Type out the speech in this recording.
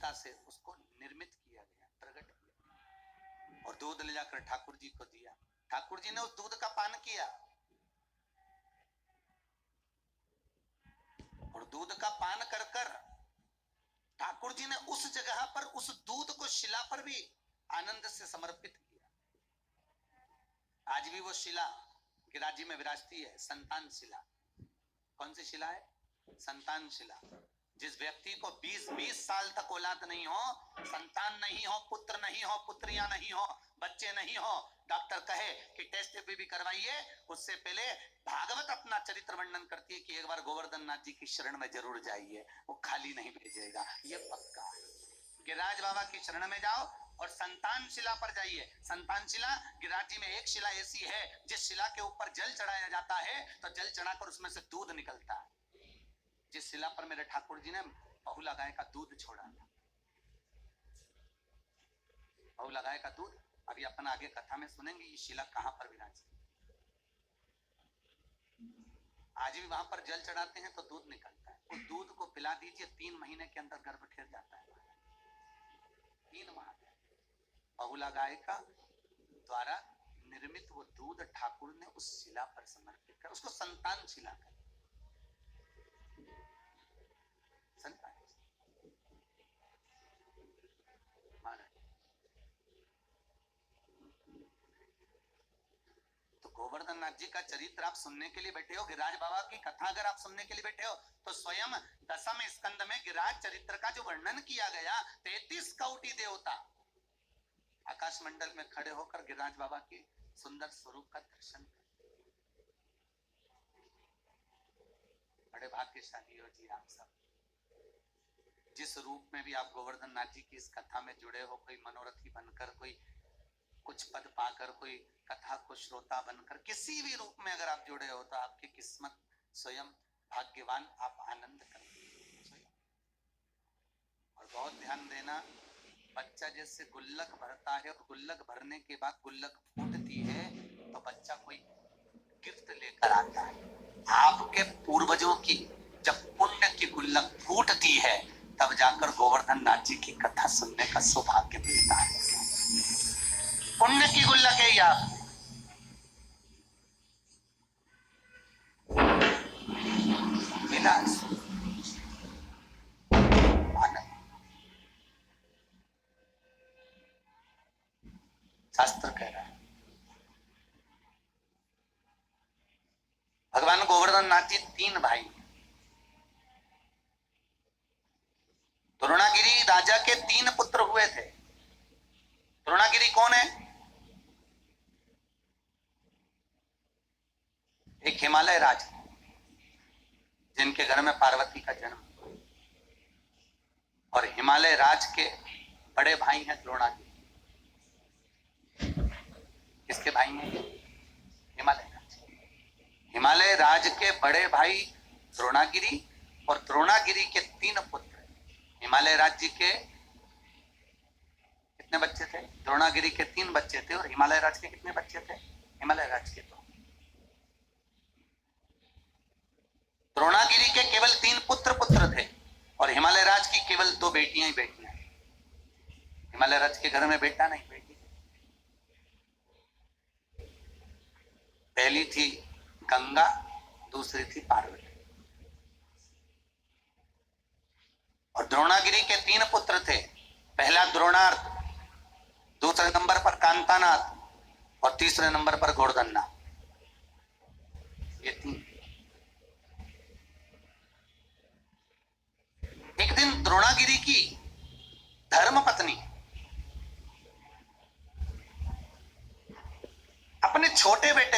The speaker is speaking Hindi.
चिता से उसको निर्मित किया गया, प्रकट किया और दूध ले जाकर ठाकुर जी को दिया। ठाकुर जी ने उस दूध का पान किया और दूध का पान कर कर ठाकुर जी ने उस जगह पर उस दूध को शिला पर भी आनंद से समर्पित किया। आज भी वो शिला गिरिराज में विराजती है, संतान शिला। कौन सी शिला है? संतान शिला। जिस व्यक्ति को 20-20 साल तक औलाद नहीं हो, संतान नहीं हो, पुत्र नहीं हो, पुत्रियां नहीं हो, बच्चे नहीं हो, डॉक्टर कहे कि टेस्ट भी करवाइए, उससे पहले भागवत अपना चरित्र वर्णन करती है कि एक बार गोवर्धन नाथ जी की शरण में जरूर जाइए, वो खाली नहीं भेजेगा, ये पक्का है। गिरिराज बाबा की शरण में जाओ और संतान शिला पर जाइए। संतान शिला, गिरिराज जी में एक शिला ऐसी है जिस शिला के ऊपर जल चढ़ाया जाता है तो जल चढ़ाकर उसमें से दूध निकलता है। जिस शिला पर मेरे ठाकुर जी ने बहुला गाय का दूध छोड़ा था, बहुला गाय का दूध, अभी अपन आगे कथा में सुनेंगे ये शिला कहां पर विराजती। आज भी वहां पर जल चढ़ाते हैं तो दूध निकलता है। उस दूध को पिला दीजिए, 3 महीने के अंदर गर्भ ठहर जाता है। 3 माह बहुला गाय का द्वारा निर्मित वो दूध ठाकुर ने उस शिला पर समर्पित कर, उसको संतान शिला कर। संतान तो गोवर्धन नाथ जी का चरित्र आप सुनने के लिए बैठे हो, गिरिराज बाबा की कथा अगर आप सुनने के लिए बैठे हो तो स्वयं 10वें स्कंद में गिरिराज चरित्र का जो वर्णन किया गया, 33 कौटि देवता आकाश मंडल में खड़े होकर गिरिराज बाबा के सुंदर स्वरूप का दर्शन करते। बड़े भाग्यशाली हो जी आप सब, जिस रूप में भी आप गोवर्धन नाथ जी की इस कथा में जुड़े हो, कोई मनोरथी बनकर, कोई कुछ पद पाकर, कोई कथा को श्रोता बनकर, किसी भी रूप में अगर आप जुड़े हो तो आपकी किस्मत स्वयं भाग्यवान, आप आनंद करते स्वयं। और बहुत ध्यान देना, बच्चा जैसे गुल्लक भरता है और गुल्लक भरने के बाद गुल्लक फूटती है तो बच्चा कोई गिफ्ट लेकर आता है। आपके पूर्वजों की जब पुण्य की गुल्लक फूटती है तब जाकर गोवर्धन नाथ जी की कथा सुनने का सौभाग्य मिलता है। पुण्य की गुल्लक है या विनाश, शास्त्र कह रहा है। भगवान गोवर्धन नाथ जी 3 भाई, द्रोणागिरी राजा के 3 पुत्र हुए थे। द्रोणागिरी कौन है? एक हिमालय राज, जिनके घर में पार्वती का जन्म, और हिमालय राज के बड़े भाई हैं द्रोणागिरी। किसके भाई हैं? हिमालय राज। हिमालय राज के बड़े भाई द्रोणागिरी और द्रोणागिरी के 3 पुत्र। हिमालय राज जी के कितने बच्चे थे? द्रोणागिरी के 3 बच्चे थे और हिमालय राज के कितने बच्चे थे? हिमालय राज के 2। द्रोणागिरी के केवल 3 पुत्र थे और हिमालय राज की केवल 2 बेटियां ही बेटियां। हिमालय राज के घर में बेटा नहीं, बेटी। पहली थी गंगा, दूसरी थी पार्वती। और द्रोणागिरी के 3 पुत्र थे, पहला द्रोणार्क, दूसरे नंबर पर कांतानाथ और तीसरे नंबर पर गोवर्धननाथ। ये 3। एक दिन द्रोणागिरी की धर्म पत्नी अपने छोटे बेटे